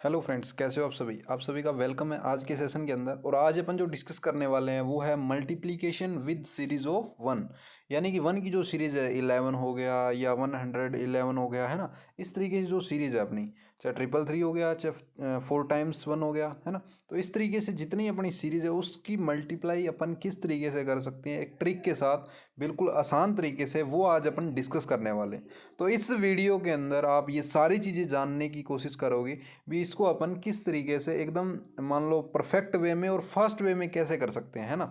Hello friends, कैसे हो आप सभी का वेलकम है आज के सेशन के अंदर। और आज अपन जो डिस्कस करने वाले हैं वो है multiplication with series of one. यानी कि वन की जो सीरीज है 11 हो गया या 111 हो गया, है ना। इस तरीके की जो सीरीज है अपनी, चाहे 333 हो गया, चाहे 4 टाइम्स 1 हो गया, है ना। तो इस तरीके से जितनी अपनी सीरीज है उसकी मल्टीप्लाई अपन किस तरीके से कर सकते हैं एक ट्रिक के साथ, बिल्कुल आसान तरीके से, वो आज अपन डिस्कस करने वाले हैं। तो इस वीडियो के अंदर आप ये सारी चीज़ें जानने की कोशिश करोगे भी, इसको अपन किस तरीके से एकदम मान लो परफेक्ट वे में और फास्ट वे में कैसे कर सकते हैं, है ना।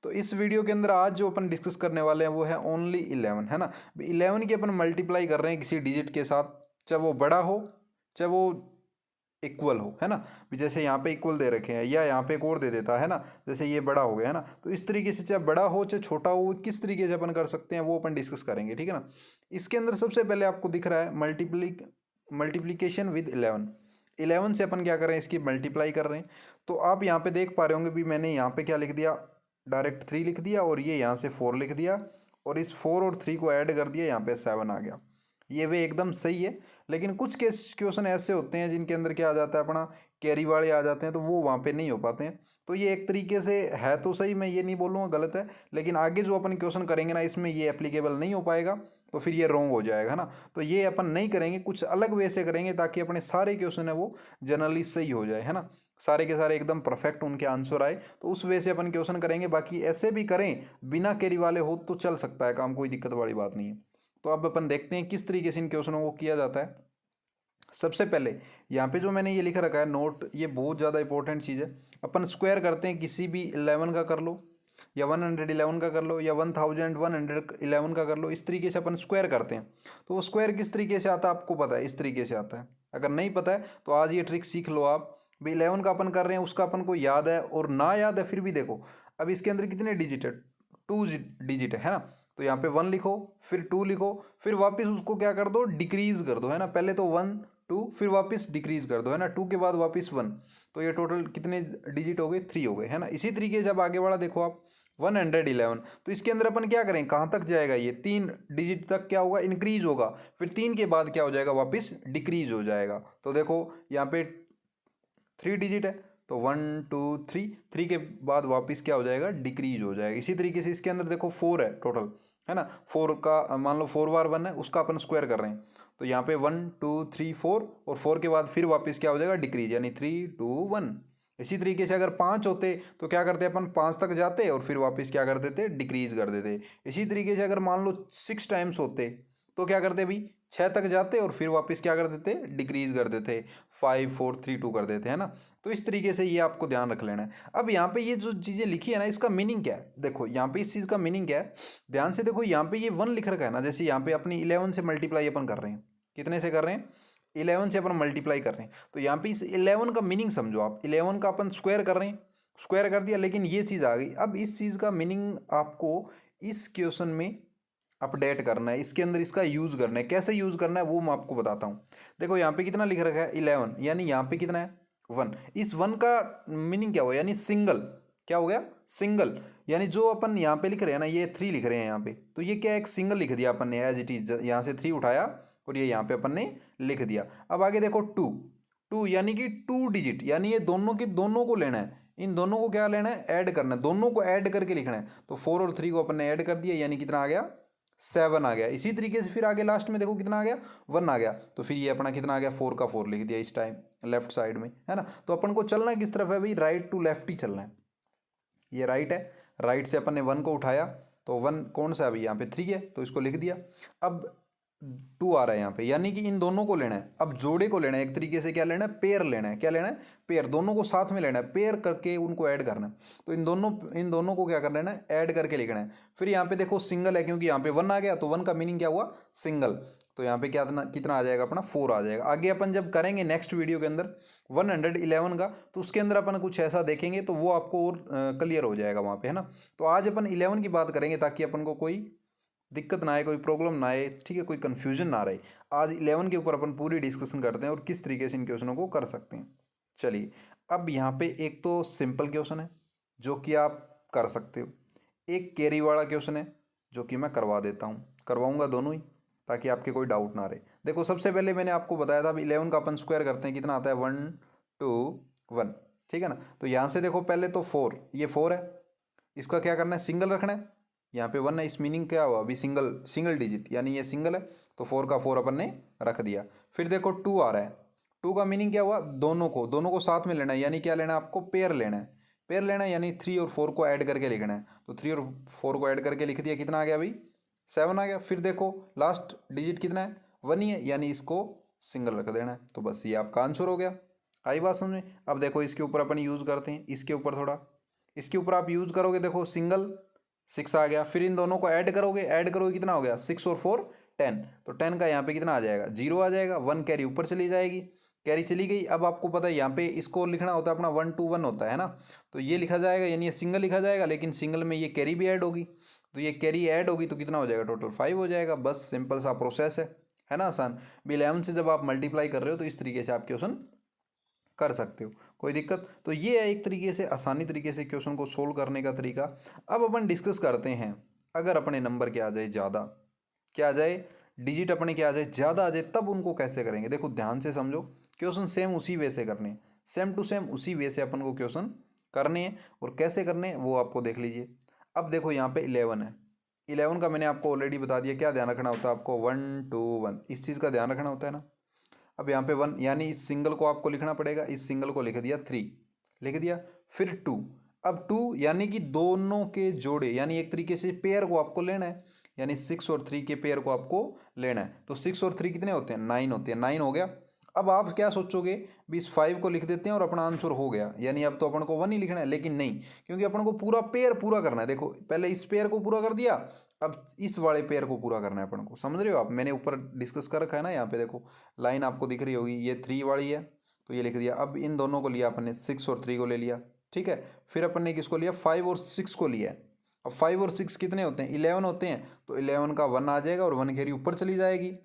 तो इस वीडियो के अंदर आज जो अपन डिस्कस करने वाले हैं वो है ओनली 11, है ना। 11 की अपन मल्टीप्लाई कर रहे हैं किसी डिजिट के साथ, चाहे वो बड़ा हो चाहे वो इक्वल हो, है ना। भी जैसे यहाँ पे इक्वल दे रखे हैं या यहाँ पे एक और दे देता है ना, जैसे ये बड़ा हो गया, है ना। तो इस तरीके से चाहे बड़ा हो चाहे छोटा हो, किस तरीके से अपन कर सकते हैं वो अपन डिस्कस करेंगे, ठीक है ना। इसके अंदर सबसे पहले आपको दिख रहा है मल्टीप्लीकेशन विद 11। 11 से अपन क्या कर रहे हैं, इसकी मल्टीप्लाई कर रहे हैं। तो आप यहाँ पे देख पा रहे होंगे भी मैंने यहाँ पे क्या लिख दिया, डायरेक्ट 3 लिख दिया, और ये यहाँ से 4 लिख दिया, और इस 4 और 3 को ऐड कर दिया, यहाँ पे 7 आ गया। ये वे एकदम सही है। लेकिन कुछ क्वेश्चन ऐसे होते हैं जिनके अंदर क्या आ जाता है अपना, कैरी वाले आ जाते हैं, तो वो वहाँ पे नहीं हो पाते हैं। तो ये एक तरीके से है तो सही, मैं ये नहीं बोलूँगा गलत है, लेकिन आगे जो अपन क्वेश्चन करेंगे ना इसमें ये एप्लीकेबल नहीं हो पाएगा, तो फिर ये रॉन्ग हो जाएगा, है ना। तो ये अपन नहीं करेंगे, कुछ अलग वे से करेंगे ताकि अपने सारे क्वेश्चन है वो जनरली सही हो जाए, है ना। सारे के सारे एकदम परफेक्ट उनके आंसर आए, तो उस वे से अपन क्वेश्चन करेंगे। बाकी ऐसे भी करें बिना कैरी वाले हो तो चल सकता है काम, कोई दिक्कत वाली बात नहीं है। तो अब अपन देखते हैं किस तरीके से इन क्वेश्चनों को किया जाता है। सबसे पहले यहाँ पे जो मैंने ये लिख रखा है नोट, ये बहुत ज़्यादा इंपॉर्टेंट चीज़ है। अपन स्क्वायर करते हैं, किसी भी 11 का कर लो या 111 का कर लो या 1111 का कर लो, इस तरीके से अपन स्क्वायर करते हैं। तो वो स्क्वायर किस तरीके से आता है आपको पता है, इस तरीके से आता है। अगर नहीं पता है तो आज ये ट्रिक सीख लो आप। भाई 11 का अपन कर रहे हैं, उसका अपन को याद है और ना याद है फिर भी देखो, अब इसके अंदर कितने डिजिट है, 2 डिजिट है ना। तो यहाँ पे 1 लिखो, फिर 2 लिखो, फिर वापस उसको क्या कर दो, डिक्रीज कर दो, है ना। पहले तो 1 2, फिर वापस डिक्रीज कर दो, है ना। 2 के बाद वापस 1, तो ये टोटल कितने डिजिट हो गए, 3 हो गए, है ना। इसी तरीके से जब आगे बढ़ा देखो आप 111, तो इसके अंदर अपन क्या करें, कहाँ तक जाएगा, ये 3 डिजिट तक क्या होगा, इंक्रीज होगा। फिर 3 के बाद क्या हो जाएगा, वापस डिक्रीज हो जाएगा। तो देखो यहाँ पे 3 डिजिट है, तो 1 2 3, 3 के बाद वापस क्या हो जाएगा, डिक्रीज हो जाएगा। इसी तरीके से इसके अंदर देखो 4 है टोटल, है ना। 4 का मान लो 4 बार 1 है, उसका अपन स्क्वायर कर रहे हैं। तो यहाँ पे 1 2 3 4, और 4 के बाद फिर वापस क्या हो जाएगा, डिक्रीज, यानी 3 2 1। इसी तरीके से अगर 5 होते तो क्या करते अपन, 5 तक जाते और फिर वापस क्या कर देते, डिक्रीज कर देते। इसी तरीके से अगर मान लो 6 टाइम्स होते तो क्या करते भाई, 6 तक जाते और फिर वापस क्या कर देते, डिक्रीज कर देते, 5 4 3 2 कर देते, है ना। तो इस तरीके से ये आपको ध्यान रख लेना है। अब यहाँ पे ये जो चीज़ें लिखी है ना, इसका मीनिंग क्या है, देखो यहाँ पे इस चीज़ का मीनिंग क्या है, ध्यान से देखो। यहाँ पे ये 1 लिख रखा है ना, जैसे यहाँ पे अपनी 11 से मल्टीप्लाई अपन कर रहे हैं, कितने से कर रहे हैं, 11 से अपन मल्टीप्लाई कर रहे हैं। तो यहाँ पे इस 11 का मीनिंग समझो आप, 11 का अपन स्क्वायर कर रहे हैं, स्क्वायर कर दिया, लेकिन ये चीज़ आ गई। अब इस चीज़ का मीनिंग आपको इस क्वेश्चन में अपडेट करना है, इसके अंदर इसका यूज़ करना है। कैसे यूज़ करना है वो मैं आपको बताता हूँ। देखो यहाँ पे कितना लिख रखा है, 11, यानी यहाँ पे कितना है, 1। इस 1 का मीनिंग क्या हुआ, यानी सिंगल, क्या हो गया, सिंगल। यानी जो अपन यहाँ पे लिख रहे हैं ना, ये 3 लिख रहे हैं यहाँ पे, तो ये क्या, एक सिंगल लिख दिया अपन ने एज इट इज, यहाँ से 3 उठाया और ये यहाँ पे अपन ने लिख दिया। अब आगे देखो 2, 2 यानी कि 2 डिजिट, यानी ये दोनों की दोनों को लेना है, इन दोनों को क्या लेना है, ऐड करना है, दोनों को ऐड करके लिखना है। तो 4 और 3 को अपन ने ऐड कर दिया, यानी कितना आ गया, 7 आ गया। इसी तरीके से फिर आगे लास्ट में देखो कितना आ गया, 1 आ गया। तो फिर ये अपना कितना आ गया, 4 का 4 लिख दिया इस टाइम लेफ्ट साइड में, है ना। तो अपन को चलना किस तरफ है भाई, राइट टू लेफ्ट ही चलना है। ये राइट है, राइट से अपन ने 1 को उठाया, तो 1 कौन सा है अभी, यहाँ पे 3 है, तो इसको लिख दिया। अब 2 आ रहा है यहाँ पे, यानी कि इन दोनों को लेना है, अब जोड़े को लेना है, एक तरीके से क्या लेना है, पेयर लेना है। क्या लेना है, पेयर, दोनों को साथ में लेना है, पेयर करके उनको ऐड करना है। तो इन दोनों को क्या कर लेना है, ऐड करके लिखना है। फिर यहाँ पे देखो सिंगल है, क्योंकि यहाँ पे 1 आ गया, तो 1 का मीनिंग क्या हुआ, सिंगल। तो यहाँ पे क्या कितना आ जाएगा अपना, 4 आ जाएगा। आगे अपन जब करेंगे नेक्स्ट वीडियो के अंदर 111 का, तो उसके अंदर अपन कुछ ऐसा देखेंगे, तो वो आपको और क्लियर हो जाएगा वहाँ पे, है ना। तो आज अपन 11 की बात करेंगे ताकि अपन को कोई दिक्कत ना आए, कोई प्रॉब्लम ना आए, ठीक है, कोई कन्फ्यूजन ना रहे। आज 11 के ऊपर अपन पूरी डिस्कशन करते हैं और किस तरीके से इन क्वेश्चनों को कर सकते हैं। चलिए, अब यहाँ पे एक तो सिंपल क्वेश्चन है जो कि आप कर सकते हो, एक कैरी वाला क्वेश्चन है जो कि मैं करवा देता हूँ, करवाऊँगा दोनों ही। ताकि आपके कोई डाउट ना रहे। देखो सबसे पहले मैंने आपको बताया था, अब 11 का अपन स्क्वायर करते हैं, कितना आता है 1 2 1, ठीक है ना। तो यहाँ से देखो पहले तो 4, ये 4 है, इसका क्या करना है, सिंगल रखना है। यहाँ पे 1 है, इस मीनिंग क्या हुआ, अभी सिंगल डिजिट, यानी ये सिंगल है, तो 4 का 4 अपन ने रख दिया। फिर देखो 2 आ रहा है, 2 का मीनिंग क्या हुआ, दोनों को साथ में लेना है, यानी क्या लेना है आपको, पेयर लेना है। पेयर लेना है यानी 3 और 4 को ऐड करके लिखना है, तो 3 और 4 को ऐड करके लिख दिया, कितना आ गया भाई 7 आ गया। फिर देखो लास्ट डिजिट कितना है, 1 ही है, यानी इसको सिंगल रख देना है, तो बस ये आपका आंसर हो गया। आई बात समझ में। अब देखो इसके ऊपर अपन यूज़ करते हैं, इसके ऊपर थोड़ा, इसके ऊपर आप यूज़ करोगे, देखो सिंगल 6 आ गया, फिर इन दोनों को ऐड करोगे कितना हो गया, 6 और 4 10, तो 10 का यहाँ पे कितना आ जाएगा, 0 आ जाएगा, 1 कैरी ऊपर चली जाएगी, कैरी चली गई। अब आपको पता है यहाँ पे इसको लिखना होता है अपना 1 2 1 होता है ना, तो ये लिखा जाएगा, यानी ये सिंगल लिखा जाएगा, लेकिन सिंगल में ये कैरी भी ऐड होगी, तो ये कैरी ऐड होगी तो कितना हो जाएगा, टोटल 5 हो जाएगा। बस सिंपल सा प्रोसेस है ना, आसान। भी 11 से जब आप मल्टीप्लाई कर रहे हो तो इस तरीके से आप क्वेश्चन कर सकते हो, कोई दिक्कत। तो ये है एक तरीके से आसानी तरीके से क्वेश्चन को सोल्व करने का तरीका। अब अपन डिस्कस करते हैं, अगर अपने नंबर क्या आ जाए ज़्यादा, क्या आ जाए, डिजिट अपने क्या आ जाए, ज़्यादा आ जाए, तब उनको कैसे करेंगे। देखो ध्यान से समझो, क्वेश्चन सेम उसी वे से करने हैं, सेम टू सेम उसी वे से अपन को क्वेश्चन करने हैं, और कैसे करने हैं वो आपको देख लीजिए। अब देखो यहाँ पे 11 है, 11 का मैंने आपको ऑलरेडी बता दिया, क्या ध्यान रखना होता है आपको, 1 2 1, इस चीज़ का ध्यान रखना होता है ना। अब यहाँ पे 1, यानी इस सिंगल को आपको लिखना पड़ेगा, इस सिंगल को लिख दिया, 3 लिख दिया, फिर 2, अब 2 यानी कि दोनों के जोड़े, यानी एक तरीके से पेयर को आपको लेना है, यानी 6 और 3 के पेयर को आपको लेना है। तो 6 और 3 कितने होते हैं, 9 होते हैं, 9 हो गया। अब आप क्या सोचोगे, 5 को लिख देते हैं और अपना आंसर हो गया, यानी अब तो अपन को 1 ही लिखना है, लेकिन नहीं, क्योंकि अपन को पूरा पेयर पूरा करना है। देखो पहले इस पेयर को पूरा कर दिया, अब इस वाले पेयर को पूरा करना है अपन को, समझ रहे हो आप, मैंने ऊपर डिस्कस कर रखा है ना। यहाँ पे देखो लाइन आपको दिख रही होगी, ये 3 वाली है, तो ये लिख दिया। अब इन दोनों को लिया अपन ने, 6 और 3 को ले लिया, ठीक है। फिर अपन ने किसको लिया, 5 और 6 को लिया है। अब 5 और 6 कितने होते हैं, 11 होते हैं, तो 11 का 1 आ जाएगा और 1 कैरी ऊपर चली जाएगी।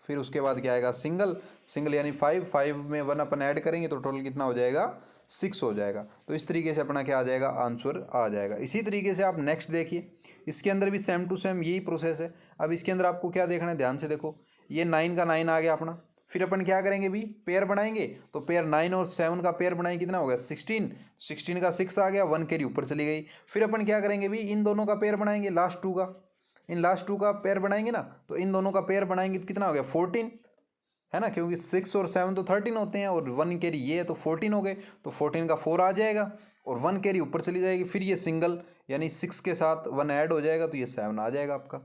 फिर उसके बाद क्या आएगा, सिंगल, सिंगल यानी 5 में 1 अपन ऐड करेंगे तो टोटल कितना हो जाएगा, 6 हो जाएगा। तो इस तरीके से अपना क्या आ जाएगा, आंसर आ जाएगा। इसी तरीके से आप नेक्स्ट देखिए, इसके अंदर भी सेम टू सेम यही प्रोसेस है। अब इसके अंदर आपको क्या देखना है, ध्यान से देखो, ये 9 का 9 आ गया अपना। फिर अपन क्या करेंगे भी, पेयर बनाएंगे, तो पेयर 9 और 7 का पेयर बनाएंगे, कितना हो गया 16, 16 का 6 आ गया, 1 कैरी ऊपर चली गई। फिर अपन क्या करेंगे भी, इन दोनों का पेयर बनाएंगे, लास्ट 2 का, इन लास्ट 2 का पेयर बनाएंगे ना, तो इन दोनों का पेयर बनाएंगे तो कितना हो गया 14, है ना, क्योंकि 6 और 7 तो 13 होते हैं, और 1 कैरी ये है तो 14 हो गए, तो 14 का 4 आ जाएगा और 1 कैरी ऊपर चली जाएगी। फिर ये सिंगल, यानी 6 के साथ 1 ऐड हो जाएगा, तो ये 7 आ जाएगा आपका।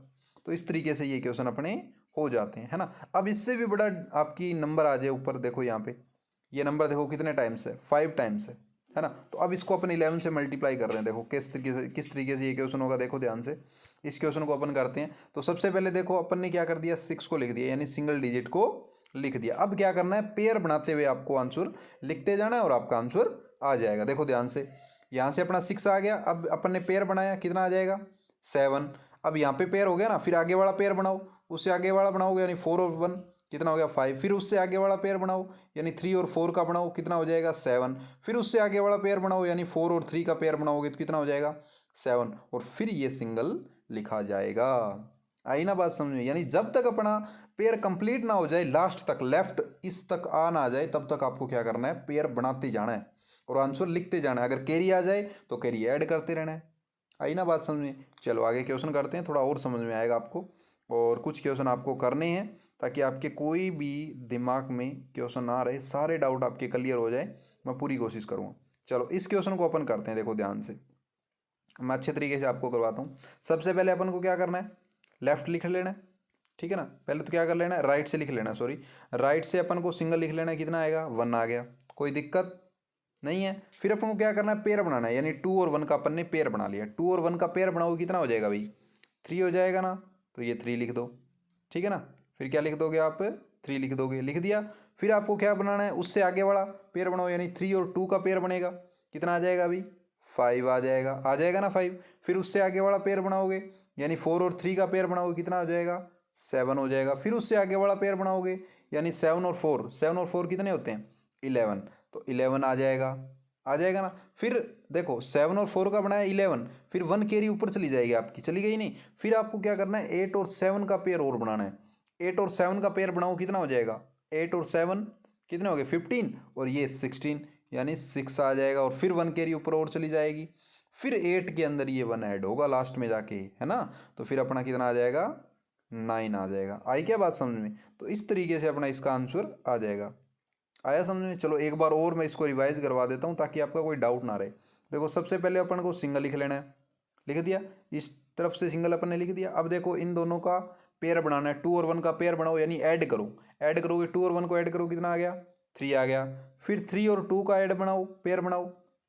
तो इस तरीके से ये क्वेश्चन अपने हो जाते हैं, है ना। अब इससे भी बड़ा आपकी नंबर आ जाए ऊपर, देखो यहाँ पे ये नंबर देखो कितने टाइम्स है, 5 टाइम्स है ना। तो अब इसको अपन 11 से मल्टीप्लाई कर रहे हैं, देखो किस तरीके से ये क्वेश्चन होगा, देखो ध्यान से। इस क्वेश्चन को अपन करते हैं, तो सबसे पहले देखो अपन ने क्या कर दिया, 6 को लिख दिया, यानी सिंगल डिजिट को लिख दिया। अब क्या करना है, पेयर बनाते हुए आपको आंसर लिखते जाना है और आपका आंसर आ जाएगा। देखो ध्यान से, यहाँ से अपना 6 आ गया, अब अपन ने पेयर बनाया, कितना आ जाएगा 7। अब यहाँ पे पेयर हो गया ना, फिर आगे वाला पेयर बनाओ, उससे आगे वाला बनाओगे, यानी 4 और 1 कितना हो गया 5। फिर उससे आगे वाला पेयर बनाओ, यानी 3 और 4 का बनाओ, कितना हो जाएगा 7। फिर उससे आगे वाला पेयर बनाओ, यानी 4 और 3 का पेयर बनाओगे तो कितना हो जाएगा 7, और फिर ये सिंगल लिखा जाएगा। आई ना बात समझ में, यानी जब तक अपना पेयर कंप्लीट ना हो जाए, लास्ट तक, लेफ्ट इस तक आ ना जाए, तब तक आपको क्या करना है, पेयर बनाते जाना है और आंसर लिखते जाना है। अगर कैरी आ जाए तो कैरी ऐड करते रहना है। आई ना बात समझ में। चलो आगे क्वेश्चन करते हैं, थोड़ा और समझ में आएगा आपको, और कुछ क्वेश्चन आपको करने हैं ताकि आपके कोई भी दिमाग में क्वेश्चन ना रहे, सारे डाउट आपके क्लियर हो जाए, मैं पूरी कोशिश करूँगा। चलो इस क्वेश्चन को अपन करते हैं, देखो ध्यान से, मैं अच्छे तरीके से आपको करवाता हूँ। सबसे पहले अपन को क्या करना है, लेफ्ट लिख लेना है, ठीक है ना। पहले तो क्या कर लेना है, राइट से लिख लेना है, सॉरी, राइट से अपन को सिंगल लिख लेना है, कितना आएगा 1 आ गया, कोई दिक्कत नहीं है। फिर अपन को क्या करना है, पेयर बनाना है, यानी 2 और 1 का अपन ने पेयर बना लिया। 2 और 1 का पेयर बनाओगे कितना हो जाएगा भाई, 3 हो जाएगा ना, तो ये 3 लिख दो, ठीक है ना। फिर क्या लिख दोगे आप, 3 लिख दोगे, लिख दिया। फिर आपको क्या बनाना है, उससे आगे वाला पेयर बनाओ, यानी 3 और 2 का पेयर बनेगा, कितना आ जाएगा अभी 5 आ जाएगा ना 5। फिर उससे आगे वाला पेयर बनाओगे, यानी 4 और 3 का पेयर बनाओगे, कितना हो जाएगा 7 हो जाएगा। फिर उससे आगे वाला पेयर बनाओगे, यानी 7 और 4 कितने होते हैं 11, तो 11 आ जाएगा। आ जाएगा ना। फिर देखो 7 और 4 का बनाया 11, फिर 1 कैरी ऊपर चली जाएगी आपकी, चली गई नहीं। फिर आपको क्या करना है, 8 और 7 का पेयर और बनाना है। 8 और 7 का पेयर बनाओ, कितना हो जाएगा, 8 और 7 कितने हो गए 15, और ये 16 यानी 6 आ जाएगा। और फिर 1 कैरी ऊपर और चली जाएगी, फिर 8 के अंदर ये 1 ऐड होगा लास्ट में जाके, है ना। तो फिर अपना कितना आ जाएगा, 9 आ जाएगा। आई क्या बात समझ में। तो इस तरीके से अपना इसका आंसर आ जाएगा। आया समझ में। चलो एक बार और मैं इसको रिवाइज करवा देता हूँ ताकि आपका कोई डाउट ना रहे। देखो सबसे पहले अपन को सिंगल लिख लेना है, लिख दिया, इस तरफ से सिंगल अपन ने लिख दिया। अब देखो इन दोनों का पेयर बनाना है, 2 और 1 का पेयर बनाओ, यानी ऐड करो। ऐड करोगे 2 और 1 को ऐड करो, कितना आ गया, 3 आ गया। फिर 3 और 2 का ऐड बनाओ, पेयर बनाओ,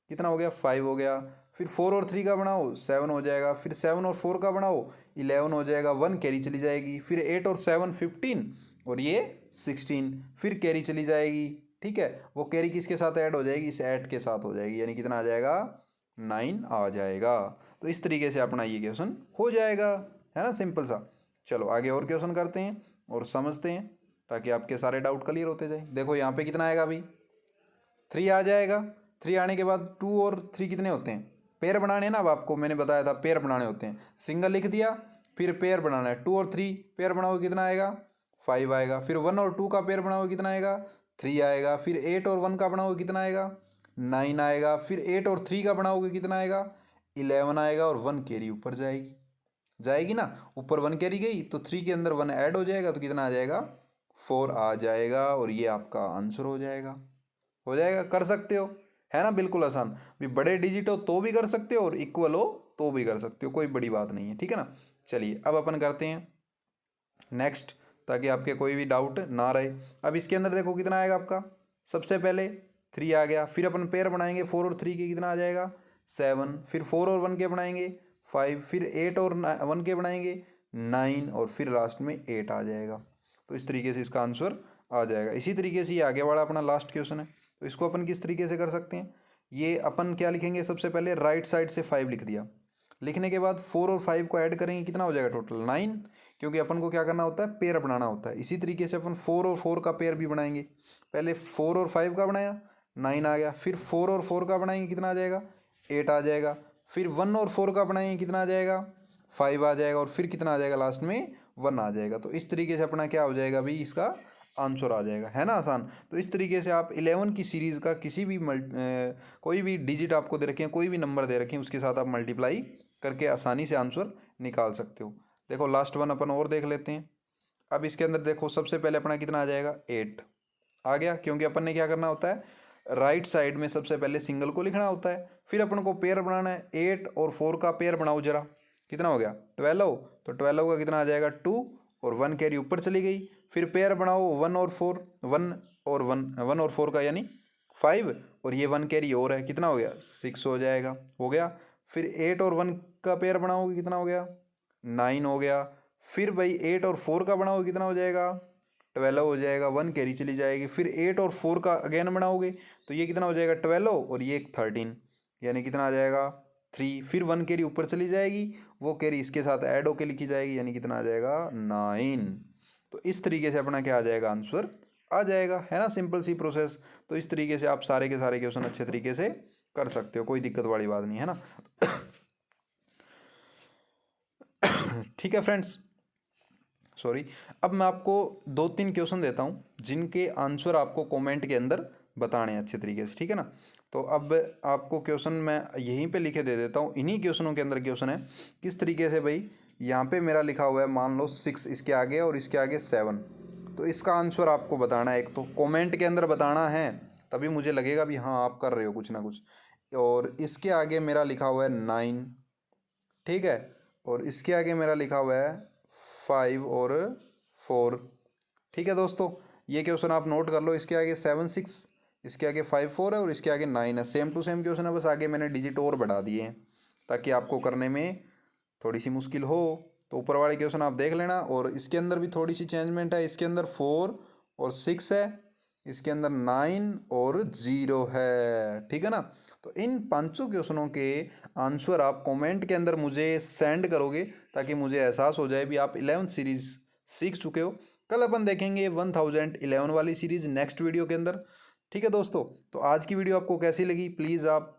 कितना हो गया, 5 हो गया। फिर 4 और 3 का बनाओ, 7 हो जाएगा। फिर 7 और 4 का बनाओ, 11 हो जाएगा। 1 कैरी चली जाएगी। फिर 8 और 7 15, और ये 16, फिर कैरी चली जाएगी। ठीक है, वो कैरी किसके साथ ऐड हो जाएगी, इस ऐड के साथ हो जाएगी, यानी कितना आ जाएगा, 9 आ जाएगा। तो इस तरीके से अपना ये क्वेश्चन हो जाएगा, है ना, सिंपल सा। चलो आगे और क्वेश्चन करते हैं और समझते हैं ताकि आपके सारे डाउट क्लियर होते जाए। देखो यहाँ पे कितना आएगा अभी, 3 आ जाएगा। 3 आने के बाद 2 और 3 कितने होते हैं, पेयर बनाने हैं ना। अब आपको मैंने बताया था पेयर बनाने होते हैं, सिंगल लिख दिया, फिर पेयर बनाना है। 2 और 3 पेयर बनाओगे, कितना आएगा, 5 आएगा। फिर 1 और 2 का पेयर बनाओगे, कितना आएगा, 3 आएगा। फिर 8 और 1 का बनाओगे, कितना आएगा, 9 आएगा। फिर 8 और 3 का बनाओगे, कितना आएगा, 11 आएगा। और 1 कैरी ऊपर जाएगी, जाएगी ना, ऊपर 1 कैरी गई तो 3 के अंदर 1 ऐड हो जाएगा, तो कितना आ जाएगा, 4 आ जाएगा। और ये आपका आंसर हो जाएगा। हो जाएगा, कर सकते हो, है ना, बिल्कुल आसान। भी बड़े डिजिट हो तो भी कर सकते हो और इक्वल हो तो भी कर सकते हो, कोई बड़ी बात नहीं है, ठीक है ना। चलिए अब अपन करते हैं नेक्स्ट, ताकि आपके कोई भी डाउट ना रहे। अब इसके अंदर देखो कितना आएगा आपका, सबसे पहले 3 आ गया। फिर अपन पेयर बनाएंगे 4 और 3 के, कितना आ जाएगा, 7। फिर 4 और 1 के बनाएंगे 5। फिर 8 और 1 के बनाएंगे 9, और फिर लास्ट में 8 आ जाएगा। तो इस तरीके से इसका आंसर आ जाएगा। इसी तरीके से ये आगे वाला अपना लास्ट क्वेश्चन है। तो इसको अपन किस तरीके से कर सकते हैं, ये अपन क्या लिखेंगे, सबसे पहले राइट साइड से 5 लिख दिया। लिखने के बाद 4 और 5 को ऐड करेंगे, कितना हो जाएगा टोटल 9, क्योंकि अपन को क्या करना होता है, पेयर बनाना होता है। इसी तरीके से अपन 4 और 4 का पेयर भी बनाएंगे। पहले 4 और 5 का बनाया, 9 आ गया। फिर 4 और 4 का बनाएंगे, कितना आ जाएगा, 8 आ जाएगा। फिर 1 और 4 का बनाएंगे, कितना आ जाएगा, 5 आ जाएगा। और फिर कितना आ जाएगा, लास्ट में 1 आ जाएगा। तो इस तरीके से अपना क्या हो जाएगा भाई, इसका आंसर आ जाएगा, है ना, आसान। तो इस तरीके से आप 11 की सीरीज़ का किसी भी कोई भी डिजिट आपको दे रखे हैं, कोई भी नंबर दे रखे हैं, उसके साथ आप मल्टीप्लाई करके आसानी से आंसर निकाल सकते हो। देखो लास्ट वन अपन और देख लेते हैं। अब इसके अंदर देखो सबसे पहले अपना कितना आ जाएगा, 8 आ गया, क्योंकि अपन ने क्या करना होता है, राइट साइड में सबसे पहले सिंगल को लिखना होता है। फिर अपन को पेयर बनाना है, 8 और 4 का पेयर बनाओ जरा, कितना हो गया, 12। तो 12 का कितना आ जाएगा, 2, और 1 कैरी ऊपर चली गई। फिर पेयर बनाओ 1 और 4, 1 और 4 का यानी 5, और ये 1 कैरी और है, कितना हो गया, 6 हो जाएगा, हो गया। फिर 8 और 1 का पेयर बनाओगे, कितना हो गया, 9 हो गया। फिर भाई 8 और 4 का बनाओगे, कितना हो जाएगा, 12 हो जाएगा। 1 कैरी चली जाएगी। फिर 8 और 4 का अगेन बनाओगे तो ये कितना हो जाएगा, 12, और ये 13, यानी कितना आ जाएगा, 3। फिर 1 कैरी ऊपर चली जाएगी, वो कैरी इसके साथ ऐड होके लिखी जाएगी, यानी कितना आ जाएगा, 9। तो इस तरीके से अपना क्या आ जाएगा, आंसर आ जाएगा, है ना, सिंपल सी प्रोसेस। तो इस तरीके से आप सारे के सारे क्वेश्चन अच्छे तरीके से कर सकते हो, कोई दिक्कत वाली बात नहीं है ना। ठीक है फ्रेंड्स, सॉरी। अब मैं आपको 2-3 क्वेश्चन देता हूँ जिनके आंसर आपको कमेंट के अंदर बताने हैं अच्छे तरीके से, ठीक है ना। तो अब आपको क्वेश्चन मैं यहीं पे लिखे दे देता हूँ। इन्हीं क्वेश्चनों के अंदर क्वेश्चन है किस तरीके से भाई, यहाँ पे मेरा लिखा हुआ है मान लो 6 इसके आगे और इसके आगे 7, तो इसका आंसर आपको बताना है। एक तो कॉमेंट के अंदर बताना है, तभी मुझे लगेगा भी हाँ आप कर रहे हो कुछ ना कुछ। और इसके आगे मेरा लिखा हुआ है 9, ठीक है, और इसके आगे मेरा लिखा हुआ है 5 और 4, ठीक है दोस्तों। ये क्वेश्चन आप नोट कर लो, इसके आगे 7 6, इसके आगे 5 4 है, और इसके आगे 9 है। सेम टू सेम क्वेश्चन है, बस आगे मैंने डिजिट और बढ़ा दिए हैं ताकि आपको करने में थोड़ी सी मुश्किल हो। तो ऊपर वाले क्वेश्चन आप देख लेना। और इसके अंदर भी थोड़ी सी चेंजमेंट है, इसके अंदर 4 और 6 है, इसके अंदर 9 और 0 है, ठीक है ना। तो इन 500 क्वेश्चनों के आंसर आप कमेंट के अंदर मुझे सेंड करोगे ताकि मुझे एहसास हो जाए भी आप 11th सीरीज़ सीख चुके हो। कल अपन देखेंगे 1011 वाली सीरीज़ नेक्स्ट वीडियो के अंदर। ठीक है दोस्तों, तो आज की वीडियो आपको कैसी लगी प्लीज़ आप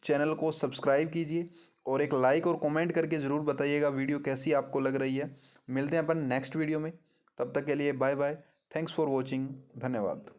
चैनल को सब्सक्राइब कीजिए और एक लाइक और कमेंट करके ज़रूर बताइएगा वीडियो कैसी आपको लग रही है। मिलते हैं अपन नेक्स्ट वीडियो में, तब तक के लिए bye bye. Thanks for watching. धन्यवाद।